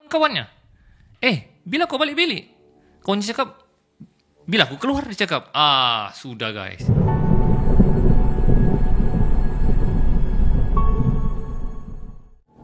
kawannya. Bila kau balik bilik? Kawan dia cakap, bila aku keluar, dia cakap. Sudah guys.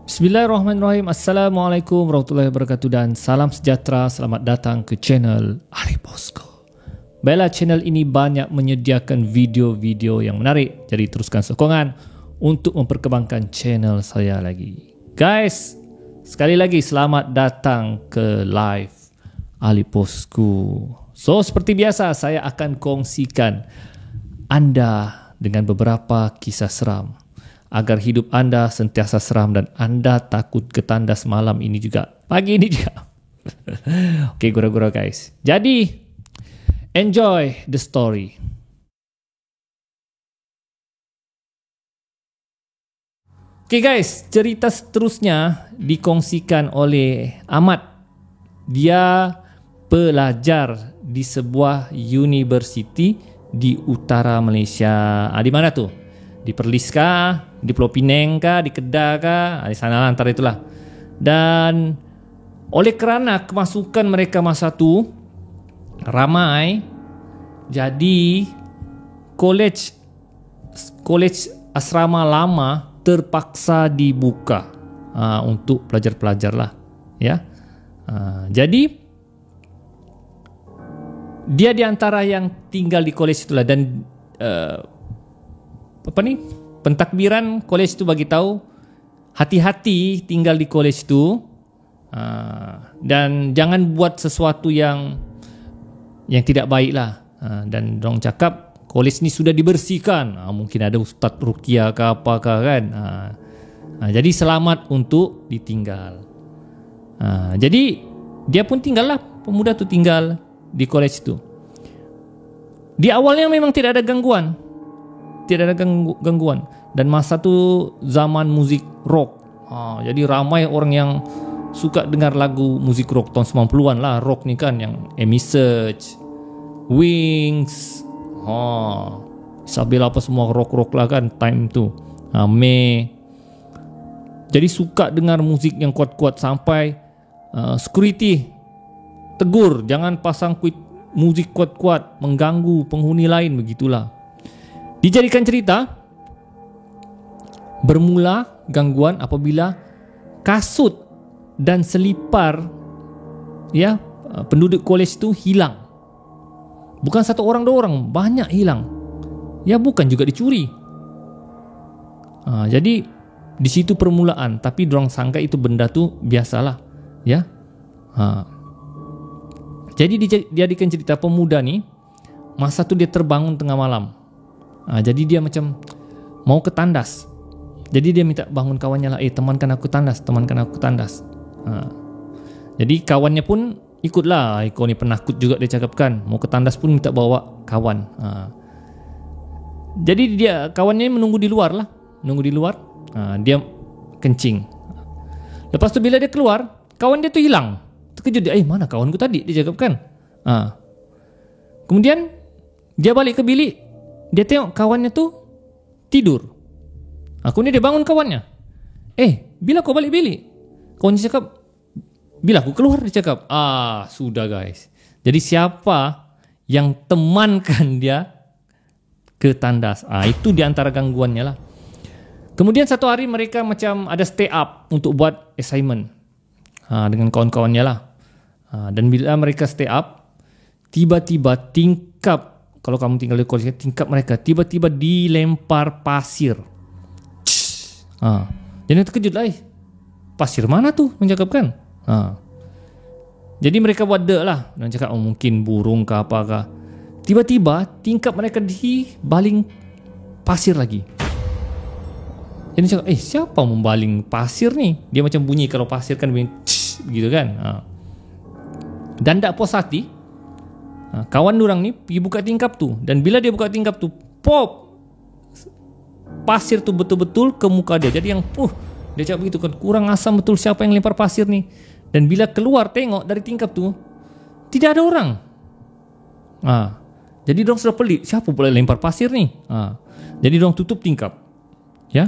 Bismillahirrahmanirrahim. Assalamualaikum warahmatullahi wabarakatuh dan salam sejahtera. Selamat datang ke channel Ali Bosco. Baiklah, channel ini banyak menyediakan video-video yang menarik. Jadi teruskan sokongan untuk memperkembangkan channel saya lagi. Guys, sekali lagi selamat datang ke live Ali Bosco. So, seperti biasa saya akan kongsikan Anda dengan beberapa kisah seram agar hidup Anda sentiasa seram dan Anda takut ketandas malam ini juga, pagi ini juga. Oke, gurau-gurau guys. Jadi, enjoy the story. Oke guys, cerita seterusnya dikongsikan oleh Ahmad. Dia pelajar di sebuah universiti di utara Malaysia. Di mana tuh? Di Perlis kah? Di Pulau Pinang kah? Di Kedah kah? Di sana antara itulah. Dan oleh kerana kemasukan mereka masa tu ramai, jadi kolej asrama lama terpaksa dibuka untuk pelajar-pelajar lah, ya. Jadi dia di antara yang tinggal di kolej itulah dan pentakbiran kolej itu bagi tahu hati-hati tinggal di kolej itu dan jangan buat sesuatu yang tidak baik lah. Dan dorang cakap kolej ni sudah dibersihkan. Mungkin ada Ustaz Ruqyah ke apakah kan. Jadi selamat untuk ditinggal. Jadi dia pun tinggal lah, pemuda tu tinggal di kolej itu. Di awalnya memang tidak ada gangguan. Tidak ada gangguan. Dan masa tu zaman muzik rock. Jadi ramai orang yang suka dengar lagu muzik rock tahun 90-an lah. Rock ni kan yang Amy Search, Wings, Isabel apa semua rock lah kan time tu. May. Jadi suka dengar muzik yang kuat-kuat sampai security tegur jangan pasang muzik kuat-kuat mengganggu penghuni lain, begitulah. Dijadikan cerita bermula gangguan apabila kasut dan selipar penduduk kolej tu hilang. Bukan satu orang dua orang, banyak hilang. Ya, bukan juga dicuri. Jadi di situ permulaan, tapi dorang sangka itu benda tu biasalah, ya. Jadi dijadikan cerita pemuda ni masa tu dia terbangun tengah malam. Jadi dia macam mau ke tandas. Jadi dia minta bangun kawannya lah, temankan aku tandas. Jadi kawannya pun ikutlah. Kau ni penakut juga, dia cakapkan. Mau ke tandas pun minta bawa kawan. Jadi kawannya menunggu di luar lah. Dia kencing. Lepas tu bila dia keluar, kawan dia tu hilang. Terkejut dia, mana kawanku tadi, dia cakapkan. Kemudian dia balik ke bilik. Dia tengok kawannya tu tidur. Kemudian dia bangun kawannya. Bila kau balik bilik? Kawan dia cakap, bila aku keluar, dia cakap. Sudah guys. Jadi siapa yang temankan dia ke tandas? Itu diantara gangguannya lah. Kemudian satu hari mereka macam ada stay up untuk buat assignment dengan kawan-kawannya lah. Dan bila mereka stay up, tiba-tiba tingkap, kalau kamu tinggal di kolej, tingkap mereka tiba-tiba dilempar pasir. Jadi terkejut lah. Pasir mana tu? Mencakapkan. Jadi mereka buat lah dan cakap mungkin burung ke apakah. Tiba-tiba tingkap mereka dibaling pasir lagi. Jadi cakap siapa membaling pasir ni? Dia macam bunyi kalau pasir kan bunyi gitu kan. Dan tak puas hati, kawan dorang ni pergi buka tingkap tu. Dan bila dia buka tingkap tu, pop, pasir tu betul-betul ke muka dia. Jadi yang dia cakap begitu kan, kurang asam betul siapa yang lempar pasir ni. Dan bila keluar tengok dari tingkap tu, tidak ada orang. Jadi dorang sudah pelik, siapa pula lempar pasir ni? Jadi dorang tutup tingkap. Ya,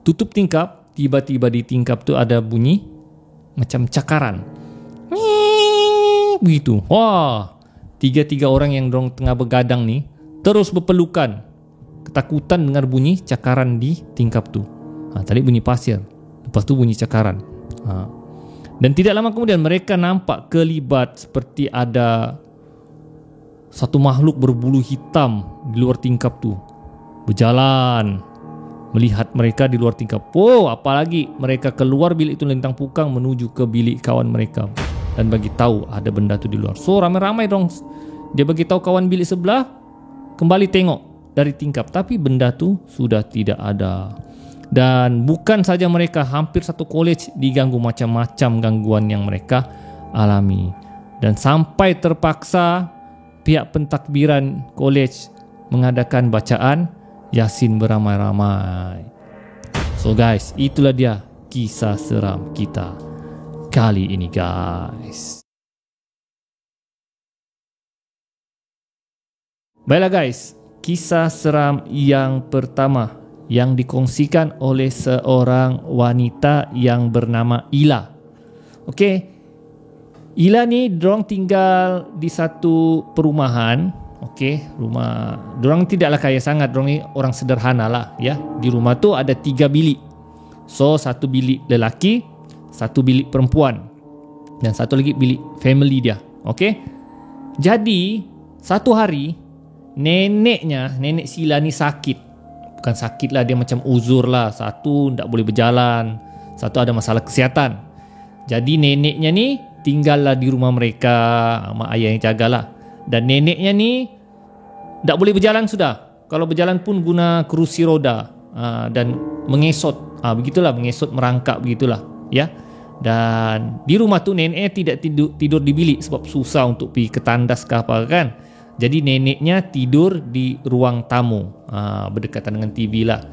tutup tingkap. Tiba-tiba di tingkap tu ada bunyi macam cakaran. begitu. Wah, tiga orang yang dorang tengah begadang ni terus berpelukan, ketakutan dengar bunyi cakaran di tingkap tu. Tadi bunyi pasir, lepas tu bunyi cakaran. Dan tidak lama kemudian mereka nampak kelibat seperti ada satu makhluk berbulu hitam di luar tingkap tu berjalan melihat mereka di luar tingkap. Apalagi mereka keluar bilik itu lintang pukang menuju ke bilik kawan mereka dan bagi tahu ada benda tu di luar. So ramai-ramai dong dia bagi tahu kawan bilik sebelah, kembali tengok dari tingkap, tapi benda tu sudah tidak ada. Dan bukan saja mereka, hampir satu college diganggu macam-macam gangguan yang mereka alami. Dan sampai terpaksa pihak pentakbiran college mengadakan bacaan Yasin beramai-ramai. So guys, itulah dia kisah seram kita kali ini guys. Baiklah guys, kisah seram yang pertama yang dikongsikan oleh seorang wanita yang bernama Ila. Okey, Ila ni dorang tinggal di satu perumahan. Okey, rumah dorang tidaklah kaya sangat, dorang ni orang sederhana lah ya. Di rumah tu ada 3 bilik. So satu bilik lelaki, satu bilik perempuan, dan satu lagi bilik family dia. Okey. Jadi satu hari nenek Sila ni sakit. Bukan sakit lah, dia macam uzur lah. Satu tak boleh berjalan, satu ada masalah kesihatan. Jadi neneknya ni tinggallah di rumah mereka, mak ayah yang jagalah. Dan neneknya ni tak boleh berjalan sudah. Kalau berjalan pun guna kerusi roda dan mengesot. Begitulah, mengesot, merangkak begitulah ya. Dan di rumah tu neneknya tidak tidur di bilik sebab susah untuk pergi ke tandas ke apa kan. Jadi neneknya tidur di ruang tamu, berdekatan dengan TV lah.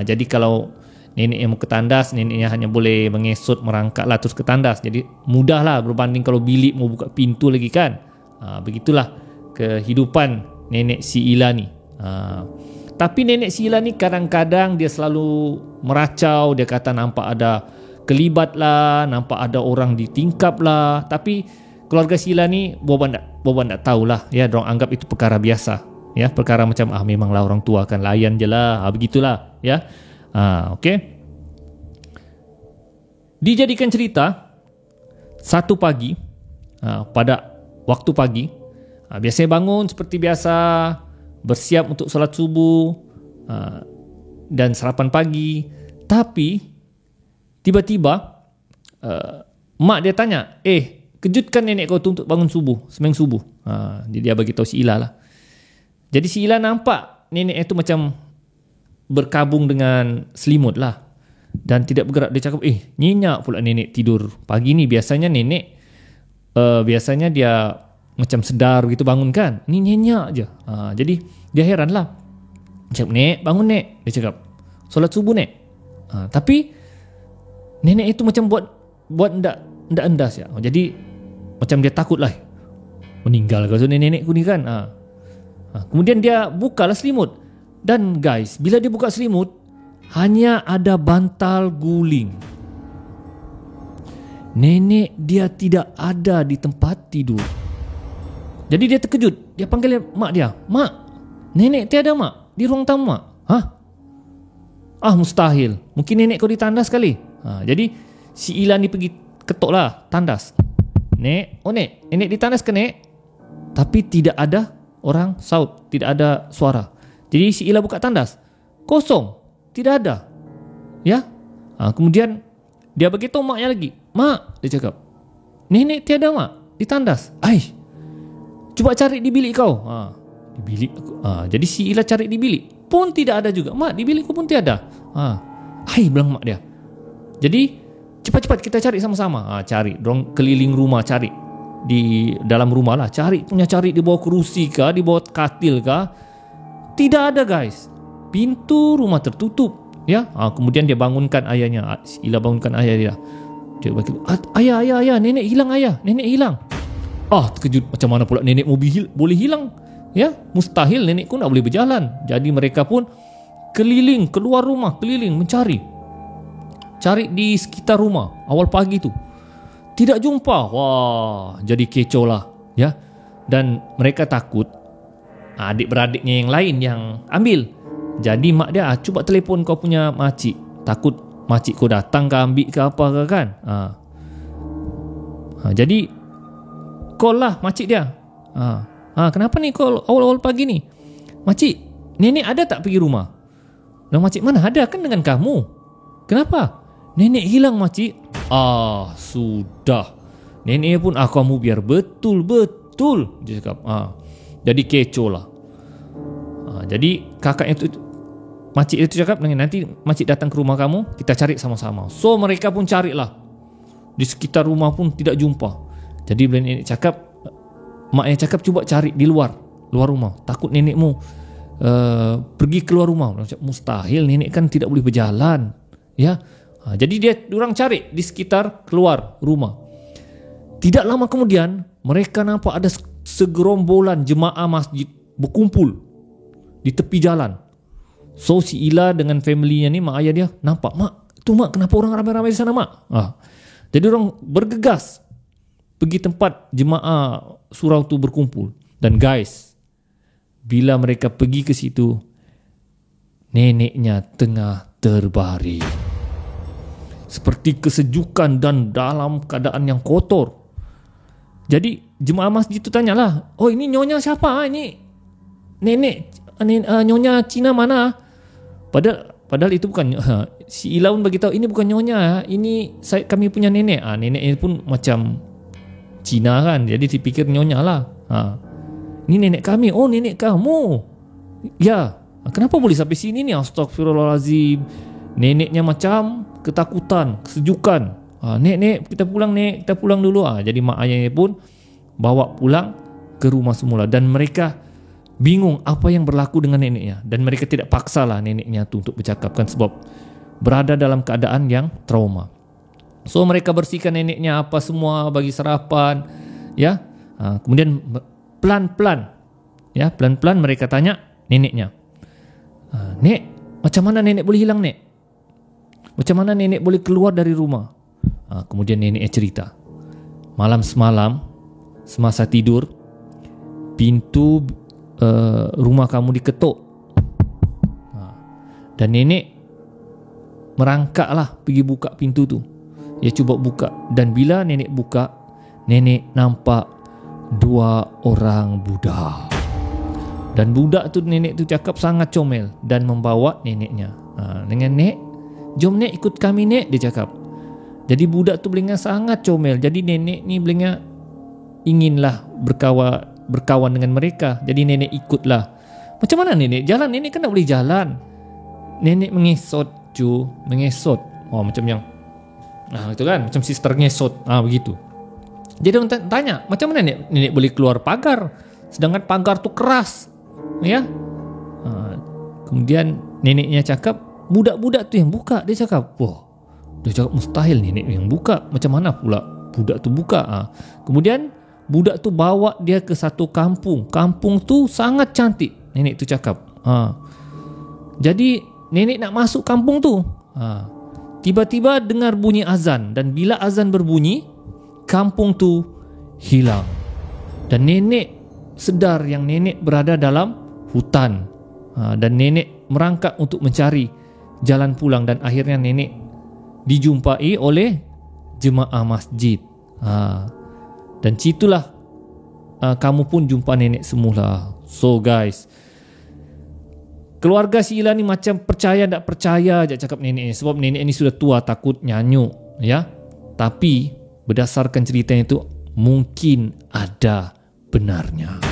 Jadi kalau nenek yang mau ke tandas, neneknya hanya boleh mengesot, merangkak lah terus ke tandas. Jadi mudah lah berbanding kalau bilik mau buka pintu lagi kan. Begitulah kehidupan nenek si Ila ni. Tapi nenek si Ila ni kadang-kadang dia selalu meracau. Dia kata nampak ada kelibat lah, nampak ada orang di tingkap lah. Tapi keluarga si Ila ni Boban tak tahulah ya, dorang anggap itu perkara biasa ya, perkara macam memanglah orang tua akan layan je lah, begitulah ya. Okey. Dijadikan cerita satu pagi, pada waktu pagi, biasanya bangun seperti biasa, bersiap untuk solat subuh dan sarapan pagi. Tapi tiba-tiba mak dia tanya, kejutkan nenek kau tu untuk bangun subuh, sembahyang subuh. Jadi dia bagi tahu si Ila lah. Jadi si Ila nampak nenek itu macam berkabung dengan selimut lah dan tidak bergerak. Dia cakap, nyenyak pula nenek tidur pagi ni. Biasanya nenek biasanya dia macam sedar gitu bangun kan, ni nyenyak je. Jadi dia heran lah. Dia cakap, nek bangun nek. Dia cakap, solat subuh nek. Tapi nenek itu macam buat ndak endas ya. Jadi macam dia takut lah, meninggal ke nenek ku ni kan. Kemudian dia bukalah selimut. Dan guys, bila dia buka selimut, hanya ada bantal guling. Nenek dia tidak ada di tempat tidur. Jadi dia terkejut. Dia panggil mak dia, mak, nenek tiada mak di ruang tamu mak. Mustahil, mungkin nenek kau ditandas kali. Jadi si Ila ni pergi ketok lah tandas. Nek, nenek ditandas ke nek? Tapi tidak ada orang saut, tidak ada suara. Jadi si Ila buka tandas, kosong, tidak ada. Ya. Kemudian dia beritahu maknya lagi, mak, dia cakap, nenek tiada mak di tandas. Cuba cari di bilik kau. Di bilik aku. Jadi si Ila cari di bilik, pun tidak ada juga. Mak, di bilikku pun tiada. Bilang mak dia. Jadi cepat-cepat kita cari sama-sama. Cari, dorang keliling rumah cari. Di dalam rumah lah cari, cari di bawah kerusi kah, di bawah katil kah. Tidak ada guys. Pintu rumah tertutup ya. Kemudian dia bangunkan ayahnya. Ila bangunkan ayah dia. Dia berkata, ayah, nenek hilang ayah, nenek hilang. Terkejut, macam mana pula nenek boleh hilang ya? Mustahil, nenekku tak boleh berjalan. Jadi mereka pun keliling, keluar rumah, keliling mencari. Cari di sekitar rumah awal pagi tu. Tidak jumpa. Wah, jadi kecoh lah. Ya. Dan mereka takut adik-beradiknya yang lain yang ambil. Jadi mak dia, cuba telefon kau punya makcik. Takut makcik kau datang ke ambil ke apa ke kan. Jadi call lah makcik dia. Kenapa ni call awal-awal pagi ni? Makcik, nenek ada tak pergi rumah? Dan makcik, mana ada, kan dengan kamu. Kenapa? Nenek hilang makcik. Sudah. Nenek pun kamu biar betul-betul, dia cakap. Jadi kecoh lah. Jadi kakaknya tu, makcik itu cakap, nanti makcik datang ke rumah kamu, kita cari sama-sama. So mereka pun carilah. Di sekitar rumah pun tidak jumpa. Jadi bila nenek cakap, maknya cakap cuba cari di luar rumah. Takut nenekmu pergi keluar rumah. Mustahil, nenek kan tidak boleh berjalan. Ya. Jadi diorang cari di sekitar keluar rumah. Tidak lama kemudian mereka nampak ada segerombolan jemaah masjid berkumpul di tepi jalan. So si Ila dengan family-nya ni, mak ayah dia nampak, mak, tu mak, kenapa orang ramai-ramai di sana mak? Jadi orang bergegas pergi tempat jemaah surau tu berkumpul. Dan guys, bila mereka pergi ke situ, neneknya tengah terbaring, seperti kesejukan dan dalam keadaan yang kotor. Jadi jemaah masjid itu tanyalah, oh ini nyonya siapa? Ini nenek nyonya Cina mana? Padahal itu bukan. Si Ila pun bagi tahu, ini bukan nyonya, ini kami punya nenek. Neneknya pun macam Cina kan, jadi dipikir nyonya lah. Ini nenek kami. Oh, nenek kamu. Ya. Kenapa boleh sampai sini ni? Astagfirullahalazim. Neneknya macam ketakutan, kesejukan. Nek, kita pulang dulu. Jadi mak ayahnya pun bawa pulang ke rumah semula. Dan mereka bingung apa yang berlaku dengan neneknya. Dan mereka tidak paksalah neneknya tu untuk bercakapkan, sebab berada dalam keadaan yang trauma. So mereka bersihkan neneknya apa semua, bagi sarapan. Ya. Kemudian pelan-pelan mereka tanya neneknya, Nek, macam mana nenek boleh hilang, Nek? Macam mana nenek boleh keluar dari rumah? Kemudian neneknya cerita, malam semalam semasa tidur, pintu rumah kamu diketuk. Dan nenek merangkaklah pergi buka pintu tu. Dia cuba buka, dan bila nenek buka, nenek nampak 2 orang budak. Dan budak tu, nenek tu cakap sangat comel dan membawa neneknya. Dengan, Nek, jom Nek ikut kami Nek, dia cakap. Jadi budak tu belengah sangat comel. Jadi nenek ni belengah inginlah berkawan dengan mereka. Jadi nenek ikutlah. Macam mana nenek jalan? Nenek kan tak boleh jalan. Nenek mengesot. Macam yang itu kan, macam sister ngesot. Begitu. Jadi orang tanya, macam mana nenek boleh keluar pagar, sedangkan pagar tu keras. Ya. Kemudian neneknya cakap, budak-budak tu yang buka. Dia cakap, dia cakap mustahil nenek yang buka. Macam mana pula budak tu buka? Kemudian budak tu bawa dia ke satu kampung. Kampung tu sangat cantik, nenek tu cakap. Jadi nenek nak masuk kampung tu. Tiba-tiba dengar bunyi azan. Dan bila azan berbunyi, kampung tu hilang. Dan nenek sedar yang nenek berada dalam hutan. Dan nenek merangkak untuk mencari jalan pulang. Dan akhirnya nenek dijumpai oleh jemaah masjid. Dan situlah kamu pun jumpa nenek semula. So guys, keluarga si Ila ni macam percaya tak percaya je cakap nenek ni, sebab nenek ni sudah tua, takut nyanyuk, ya. Tapi berdasarkan ceritanya itu, mungkin ada benarnya.